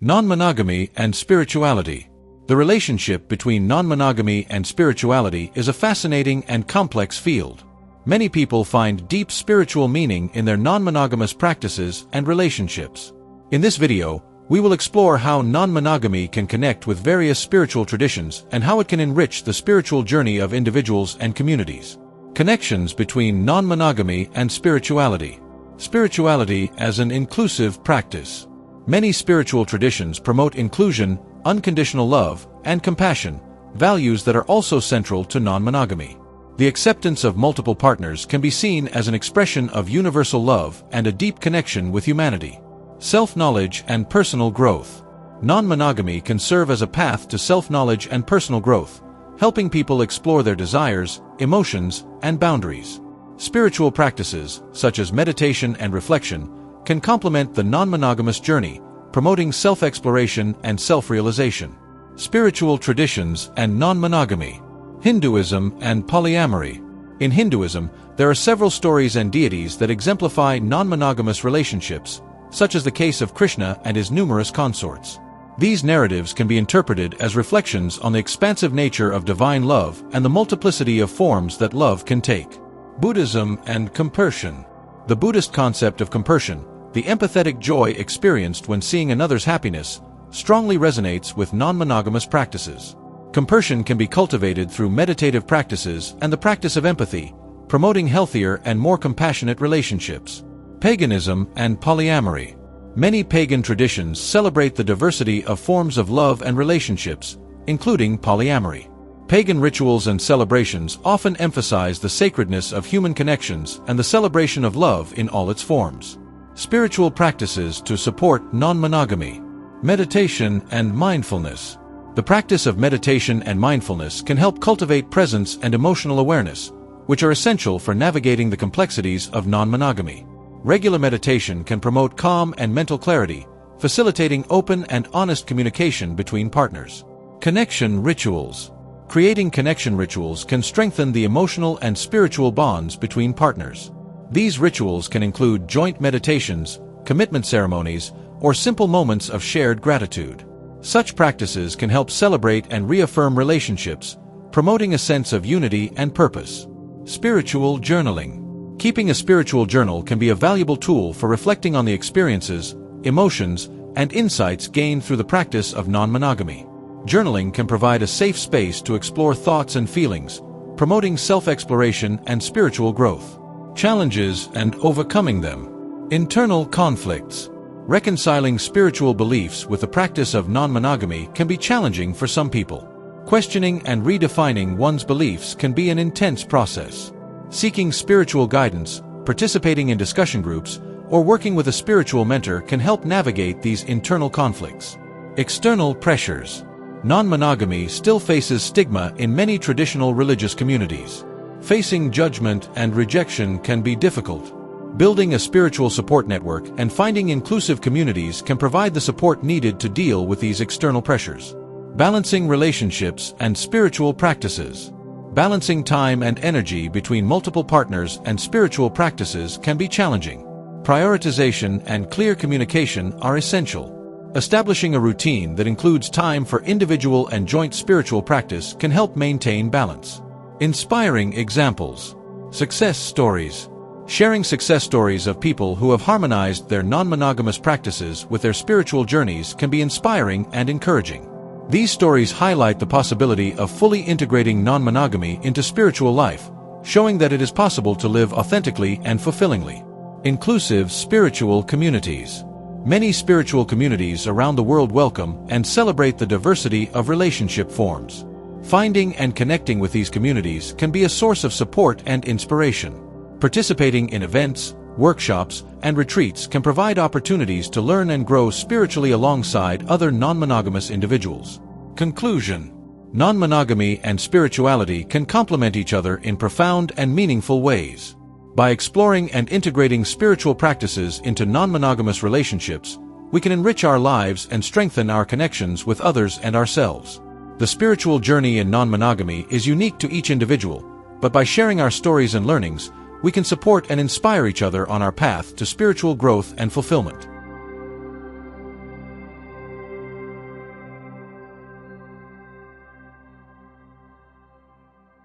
Non-monogamy and spirituality. The relationship between non-monogamy and spirituality is a fascinating and complex field. Many people find deep spiritual meaning in their non-monogamous practices and relationships. In this video, we will explore how non-monogamy can connect with various spiritual traditions and how it can enrich the spiritual journey of individuals and communities. Connections between non-monogamy and spirituality. Spirituality as an inclusive practice. Many spiritual traditions promote inclusion, unconditional love, and compassion, values that are also central to non-monogamy. The acceptance of multiple partners can be seen as an expression of universal love and a deep connection with humanity. Self-knowledge and personal growth. Non-monogamy can serve as a path to self-knowledge and personal growth, helping people explore their desires, emotions, and boundaries. Spiritual practices, such as meditation and reflection, can complement the non-monogamous journey, promoting self-exploration and self-realization. Spiritual traditions and non-monogamy. Hinduism and polyamory. In Hinduism, there are several stories and deities that exemplify non-monogamous relationships, such as the case of Krishna and his numerous consorts. These narratives can be interpreted as reflections on the expansive nature of divine love and the multiplicity of forms that love can take. Buddhism and compersion. The Buddhist concept of compersion, the empathetic joy experienced when seeing another's happiness, strongly resonates with non-monogamous practices. Compersion can be cultivated through meditative practices and the practice of empathy, promoting healthier and more compassionate relationships. Paganism and polyamory. Many pagan traditions celebrate the diversity of forms of love and relationships, including polyamory. Pagan rituals and celebrations often emphasize the sacredness of human connections and the celebration of love in all its forms. Spiritual practices to support non-monogamy. Meditation and mindfulness. The practice of meditation and mindfulness can help cultivate presence and emotional awareness, which are essential for navigating the complexities of non-monogamy. Regular meditation can promote calm and mental clarity, facilitating open and honest communication between partners. Connection rituals. Creating connection rituals can strengthen the emotional and spiritual bonds between partners. These rituals can include joint meditations, commitment ceremonies, or simple moments of shared gratitude. Such practices can help celebrate and reaffirm relationships, promoting a sense of unity and purpose. Spiritual journaling. Keeping a spiritual journal can be a valuable tool for reflecting on the experiences, emotions, and insights gained through the practice of non-monogamy. Journaling can provide a safe space to explore thoughts and feelings, promoting self-exploration and spiritual growth. Challenges and overcoming them. Internal conflicts. Reconciling spiritual beliefs with the practice of non-monogamy can be challenging for some people. Questioning and redefining one's beliefs can be an intense process. Seeking spiritual guidance, participating in discussion groups, or working with a spiritual mentor can help navigate these internal conflicts. External pressures. Non-monogamy still faces stigma in many traditional religious communities. Facing judgment and rejection can be difficult. Building a spiritual support network and finding inclusive communities can provide the support needed to deal with these external pressures. Balancing relationships and spiritual practices. Balancing time and energy between multiple partners and spiritual practices can be challenging. Prioritization and clear communication are essential. Establishing a routine that includes time for individual and joint spiritual practice can help maintain balance. Inspiring examples. Success stories. Sharing success stories of people who have harmonized their non-monogamous practices with their spiritual journeys can be inspiring and encouraging. These stories highlight the possibility of fully integrating non-monogamy into spiritual life, showing that it is possible to live authentically and fulfillingly. Inclusive spiritual communities. Many spiritual communities around the world welcome and celebrate the diversity of relationship forms. Finding and connecting with these communities can be a source of support and inspiration. Participating in events, workshops, and retreats can provide opportunities to learn and grow spiritually alongside other non-monogamous individuals. Conclusion. Non-monogamy and spirituality can complement each other in profound and meaningful ways. By exploring and integrating spiritual practices into non-monogamous relationships, we can enrich our lives and strengthen our connections with others and ourselves. The spiritual journey in non-monogamy is unique to each individual, but by sharing our stories and learnings, we can support and inspire each other on our path to spiritual growth and fulfillment.